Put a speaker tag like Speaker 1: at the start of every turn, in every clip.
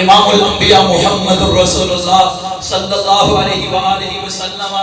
Speaker 1: امام الانبیاء محمد الرسول اللہ صلی اللہ علیہ وآلہ وسلم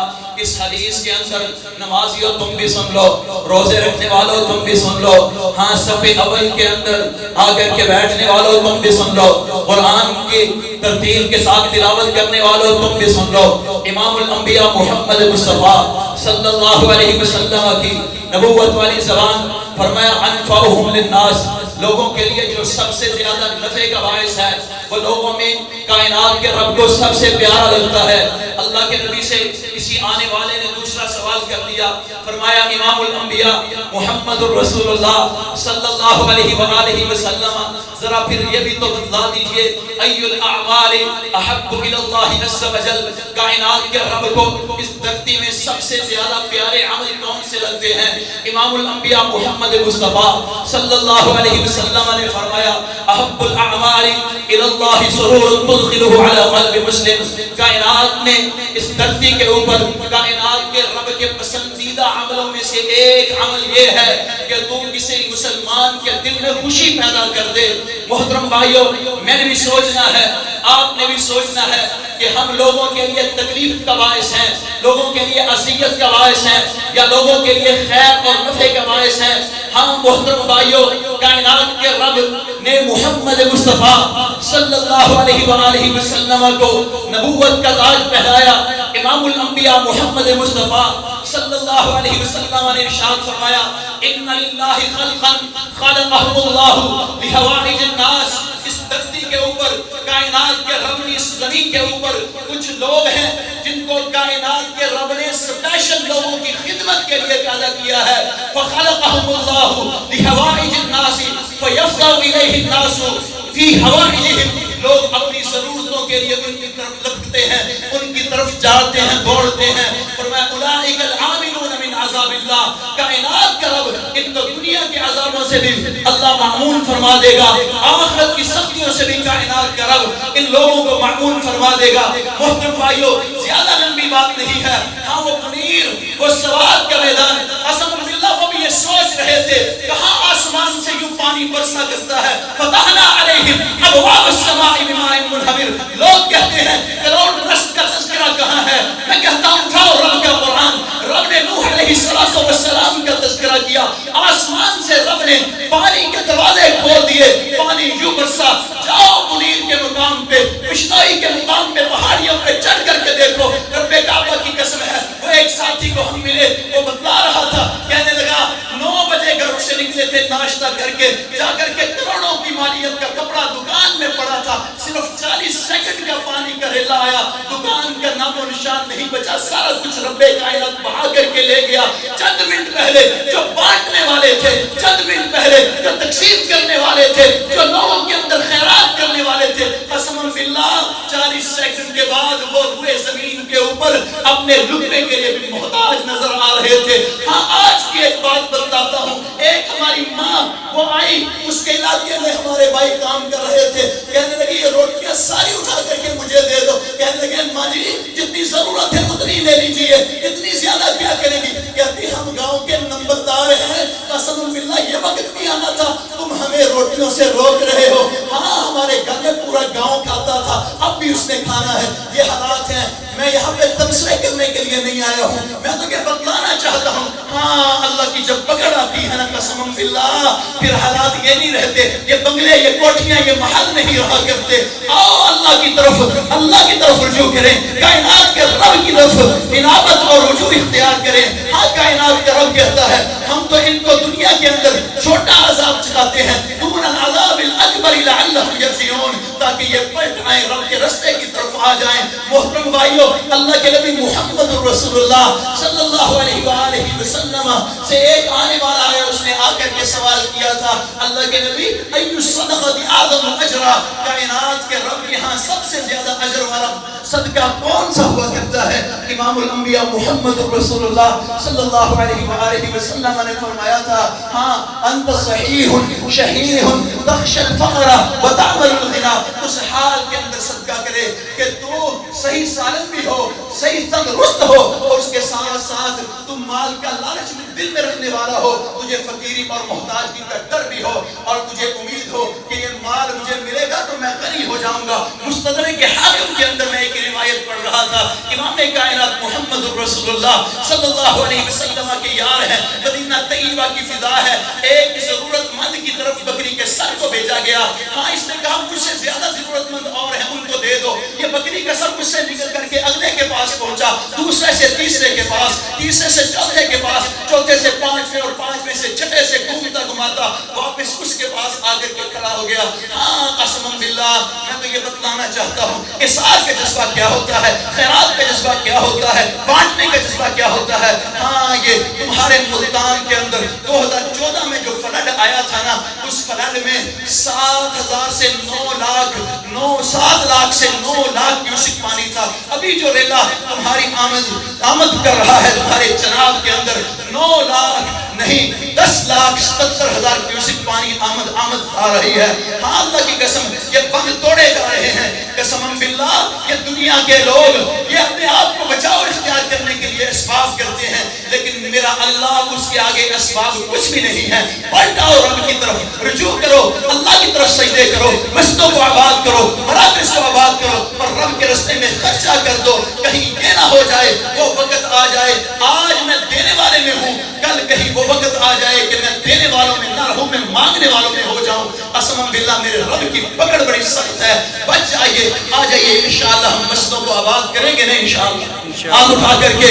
Speaker 1: اس حدیث کے اندر نمازیوں تم بھی سن لو، روزے رکھنے والوں تم بھی سن لو، ہاں صف اول کے اندر آ کر کے بیٹھنے والوں تم بھی سن لو، قرآن کی ترتیل کے ساتھ تلاوت کرنے والوں تم بھی سن لو، امام الانبیاء محمد مصطفیٰ صلی اللہ علیہ وسلم کی نبوت والی زبان فرمایا انفعہم للناس، لوگوں کے لیے جو سب سے زیادہ نفع کا باعث ہے، وہ لوگوں میں کائنات کے رب کو سب سے پیارا لگتا ہے۔ اللہ کے نبی سے کسی آنے والے نے دوسرا سوال کر دیا، فرمایا امام الانبیاء محمد الرسول اللہ صلی اللہ علیہ وآلہ وسلم ذرا پھر یہ بھی تو بتلا دیجئے ای الاعمال احب الی اللہ عز وجل، کائنات کے رب کو اس دھرتی میں سب سے زیادہ پیارے عمل کون سے لگتے ہیں؟ امام الانبیاء محمد مصطفیٰ صلی اللہ علیہ وسلم نے فرمایا احب الاعمال الی اللہ سرور تدخلہ علی قلب مسلم، کائنات میں اس دھرتی کے اوپر کائنات کے رب کے پسندیدہ عملوں میں سے ایک عمل یہ ہے کہ تو کسی مسلمان کے دل میں خوشی پیدا کر دے۔ محترم بھائیوں، میں نے بھی سوچنا ہے، آپ نے بھی سوچنا ہے کہ ہم لوگوں کے لیے تکلیف کا باعث ہیں، لوگوں کے لیے اذیت کا باعث ہیں، یا لوگوں کے لیے خیر اور نفع کا باعث ہیں؟ ہم محترم بھائیوں، کائنات کے رب نے محمد مصطفیٰ صلی اللہ علیہ وآلہ وسلم کو نبوت کا تاج پہنایا۔ امام الانبیاء محمد مصطفیٰ صلی اللہ علیہ وسلم نے ارشاد فرمایا ان للہ خلقا خلقهم اللہ لحوائج الناس، اس دھرتی کے اوپر کائنات کے رب نے اس زمین کے اوپر کچھ لوگ ہیں جن کو کائنات کے رب نے اسپیشل لوگوں کی خدمت کے لیے پیدا کیا ہے۔ فخلقهم اللہ لحوائج الناس فیفضل الیہ الناس فی حوائجہم، لوگ اپنی ضرورتوں کے لیے ان کی طرف لپکتے ہیں، ان کی طرف جاتے ہیں، دوڑتے ہیں۔ فرمایا اولئک العاملون من عذاب اللہ، کائنات کا رب ان کو دنیا کے عذابوں سے بھی اللہ معمون فرما دے گا، آخرت کی سختیوں سے بھی کائنات کا رب ان لوگوں کو معمون فرما دے گا۔ محترم بھائیوں، زیادہ لمبی بات نہیں ہے، ہاں وہ پنیر، وہ سواد کا میدان، قسم باللہ وہ بھی یہ سوچ رہے تھے کہاں آسمان سے یوں پانی برسا کرتا ہے۔ فتحنا علیہم ابواب السماء بماء منہمر، لوگ کہتے ہیں کروڑ رشت کا تذکرہ کہاں ہے؟ میں کہتا ہوں اٹھاؤ رب کا قرآن، رب نے نوح علیہ السلام کا تذکرہ کیا، آسمان سے رب نے پانی کے دروازے کھول دیے، پانی یوں برسا۔ جاؤ منیر کے مقام پہ، بشنوئی کے مقام پہ، پہاڑیوں پہ چڑھ کر کے دیکھو، رب کعبہ کی قسم ہے۔ وہ ایک ساتھی کو ہم ملے، وہ بتلا رہا تھا، کہنے لگا 9 بجے گھر سے نکلے تھے ناشتہ کر کے، جا کر کے کروڑوں کی مالیت کا کپڑا دکان میں پڑا تھا، صرف 40 سیکنڈ کا پانی کا ریلا آیا، دکان کا نام و نشان نہیں بچا، سارا کچھ رب کائنات بہا کر کے لے گیا۔ چند منٹ پہلے جو بانٹنے والے تھے، چند منٹ پہلے جو تقسیم کرنے والے تھے، جو لوگوں کے اندر خیرات کرنے والے تھے، قسم باللہ 40 سیکنڈ کے بعد وہ روئے زمین کے اوپر اپنے لقمے کے لیے بھی محتاج نظر آ رہے تھے۔ ہاں آج کی ایک بات بتاتا ہوں، ایک ہماری ماں وہ آئی، اس کے علاقے میں ہمارے بھائی کام کر رہے تھے، کہنے لگی یہ روٹیاں ساری اٹھا کر کے مجھے دے دو۔ کہنے لگے ماں جی جتنی ضرورت ہے اتنی لے لیجئے، اتنی زیادہ کیا کریں گی؟ کہتی ہم گاؤں کے نمبردار ہیں، قسم باللہ یہ وقت بھی آنا تھا تم ہمیں روٹیوں سے روک رہے ہو۔ ہاں ہمارے گھر میں پورا گاؤں کھاتا تھا، اب بھی اس نے کھانا ہے۔ یہ حالات ہیں، میں یہاں پہ تبصرے کرنے کے لیے نہیں آیا ہوں، میں تو یہ بتلانا چاہتا ہوں۔ ہاں اللہ کی جب پکڑ آتی ہے نا قسم باللہ، پھر حالات یہ نہیں رہتے، یہ بنگلے، یہ کوٹھیاں، یہ محل نہیں رہا کرتے۔ آؤ اللہ کی طرف رجوع کریں، کائنات کے رب کی طرف انابت اور رجوع اختیار کریں۔ ہاں کائنات کا رب کہتا ہے ہم تو ان کو دنیا کے اندر چھوٹا عذاب چکاتے ہیں، دون العذاب الاکبر لعلہم یرجعون، تاکہ یہ پلٹ آئیں، رب کے رستے کی طرف آ جائیں۔ محترم بھائیوں، اللہ کے نبی محمد رسول اللہ صلی اللہ علیہ وآلہ وسلم سے ایک آنے والا آیا، اس نے آ کر کے سوال کیا تھا اللہ کے نبی ای الصدقۃ اعظم اجرا، کائنات کے رب یہاں سب سے زیادہ اجر والا صدقہ کون سا ہوا کرتا ہے؟ امام الانبیاء محمد رسول اللہ صلی اللہ علیہ وآلہ وسلم نے فرمایا تھا ہاں انت صحیح شہیح تخشى الفقر وتعمل الغنى، اس حال کے اندر صدقہ کرے کہ تو صحیح سالم بھی ہو, صحیح تندرست ہو, اور اس کے ساتھ ساتھ تم مال کا لالچ دل میں رکھنے والا ہو, تجھے فقیری اور محتاجی کا ڈر بھی ہو, اور تجھے امید ہو کہ یہ مال مجھے ملے گا تو میں غنی ہو جاؤں گا. مستدرک حاکم کے اندر میں ایک روایت پڑھ رہا تھا, امام کائنات محمد رسول اللہ صلی اللہ علیہ وسلم کے یار ہیں, مدینہ طیبہ کی فضا ہے, ایک ضرورت مند کی طرف بکری کے سر کو بھیجا گیا. ہاں اس نے کہا مجھ سے زیادہ ضرورت مند اور ہیں, ان کو دے دو. یہ بکری کا سر مجھ سے نکل کر کے اگلے کے پاس پہنچا, دوسرے سے تیسرے کے پاس, تیسرے سے چوتھے کے پاس, چوتھے سے پانچویں, اور پانچویں سے چھٹے سے گھومتا گھماتا واپس اس کے پاس آ کر کے کھڑا ہو گیا. ہاں قسم باللہ میں تو یہ بتلانا چاہتا ہوں کہ ساتھ کا جذبہ کیا ہوتا ہے, خیرات کا جذبہ کیا ہوتا ہے, بانٹنے کا جذبہ کیا ہوتا ہے. ہاں یہ تمہارے ملتان کے اندر 2014 میں جو فلڈ آیا تھا نا, اس فلڈ میں 7,000 سے 7 لاکھ سے 9 لاکھ کیوسک پانی تھا. ابھی جو ریلا تمہاری آمد کر رہا ہے تمہارے جناب کے اندر, 9 لاکھ نہیں 10,77,000 کیوسک پانی آمد آ رہی ہے. ہاں اللہ کی قسم یہ بند توڑے جا رہے ہیں. قسم باللہ یہ دنیا کے لوگ یہ اپنے آپ کو بچاؤ اختیار کرنے کے لیے اسباب کرتے ہیں, لیکن میرا اللہ اس کے آگے اسباب کچھ بھی نہیں ہے. پلٹاؤ رب کی طرف, رجوع کرو, اللہ کی طرف سجدے کرو, مسجدوں کو آباد کرو, مراکز کو آباد کرو, اور رب کے راستے میں خرچہ کر دو. کہیں یہ نہ ہو جائے وہ وقت آ جائے آج میں دینے والے میں ہوں, کل کہیں وہ وقت آ جائے کہ میں دینے والوں میں نہ رہوں, میں مانگنے والوں میں ہو جاؤں. قسم باللہ میرے رب کی پکڑ بڑی سخت ہے. بچ جائیے, آ جائیے, انشاءاللہ ہم مسجدوں کو آباد کریں گے نا انشاءاللہ, ہاتھ اٹھا کر کے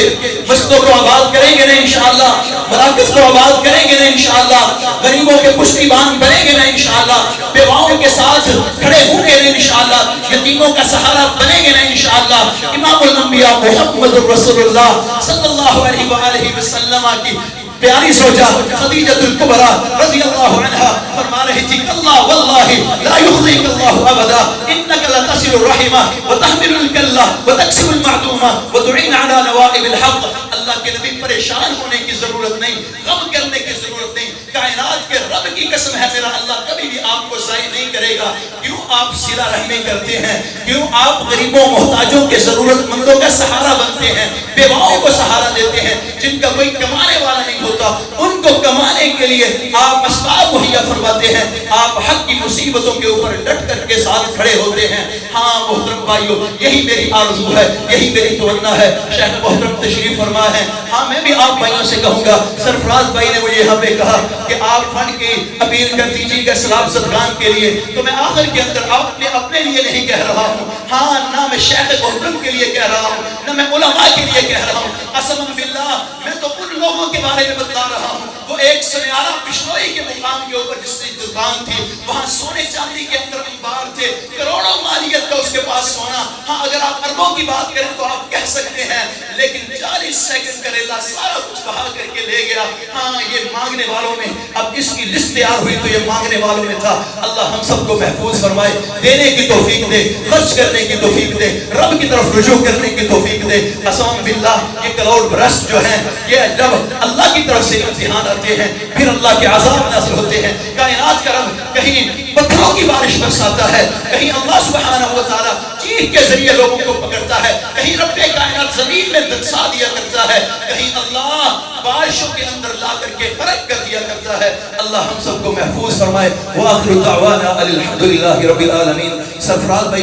Speaker 1: مسجدوں کو آباد کریں گے نا انشاءاللہ, مراکز کو آباد کریں گے نا انشاءاللہ, غریبوں کے پشتی بان بنیں گے نا انشاءاللہ, بیواؤں کے ساتھ کھڑے ہوں گے نا انشاءاللہ, یتیموں کا سہارا بنیں گے نا انشاءاللہ. امام الانبیاء محمد رسول اللہ صلی اللہ علیہ وآلہ وسلم کی پیاری زوجہ خدیجہ الکبریٰ رضی اللہ عنہا فرما رہی تھی, اللہ واللہ لا یخزیک اللہ ابدا انک لتصل الرحمہ وتحمل الکلہ وتکسب المعدومہ وتعین علی نوائب الحق. اللہ کے نبی پریشان ہونے کی ضرورت نہیں, غم کرنے کی ضرورت نہیں. کائنات کے رب کی قسم ہے میرا اللہ کبھی بھی آپ کو ضائع نہیں کرے گا. کیوں آپ صلہ رحمی کرتے ہیں, کیوں آپ غریبوں محتاجوں کے ضرورت مندوں کا سہارا بنتے ہیں, بیواؤں کو سہارا دیتے ہیں, جن کا کوئی کمانے والا نہیں ہوتا ان کو کمانے کے لیے آپ اسباب مہیا فرماتے ہیں. آپ حق کی مصیبتوں کے اوپر ڈٹ کر کے ساتھ کھڑے ہوتے ہیں. ہاں محترم بھائیو, یہی میری آرزو ہے, یہی میری تمنا ہے. شیخ محترم تشریف فرما ہے. ہاں میں بھی آپ بھائیوں سے کہوں گا, سرفراز بھائی نے مجھے یہاں پہ کہا کہ آپ فنڈ کی اپیل کر دیجیے گا سلام صدقان کے لیے, تو میں آخر کے اندر اپنے لیے نہیں کہہ رہا ہوں, ہاں نہ میں شیخ محترم کے لیے کہہ رہا ہوں, نہ میں علماء کے لیے کہہ رہا ہوں. قسم باللہ میں تو ان لوگوں کے بارے میں بتا رہا ہوں, وہ ایک سنیارہ بشنوئی کے مقام کے اوپر جس کی دکان تھی, وہاں سونے چاندی کے اندر انبار تھے, کروڑوں مالیت کا اس کے پاس سونا. ہاں اگر آپ اربوں کی بات کریں تو آپ کہہ سکتے ہیں, لیکن 40 سیکنڈ کا ریلا سارا کچھ بہا کر کے لے گیا. ہاں یہ مانگنے والوں میں, اب اس کی لسٹ تیار ہوئی تو یہ مانگنے والوں میں تھا. اللہ ہم سب کو محفوظ فرمائے, دینے کی توفیق دے, خرچ کرنے کی توفیق دے, رب کی طرف رجوع کرنے کی توفیق دے. قسم باللہ یہ کروڑ برسٹ جو ہیں یہ جب اللہ کی طرف سے امتحان آتے ہیں پھر اللہ کے عذاب نازل ہوتے ہیں. کائنات کا رب کہیں پتھروں کی بارش برساتا ہے, کہیں اللہ سبحانہ و تعالی چیخ کے ذریعے لوگوں کو پکڑتا ہے, کہیں رب کائنات زمین میں دنسا دیا کرتا ہے, کہیں اللہ بارشوں کے اندر لا کر کے فرق کر دیا کرتا ہے. اللہ ہم سب کو محفوظ فرمائے. وآخر دعوانا الحمدللہ رب العالمین. سرفراز بھائی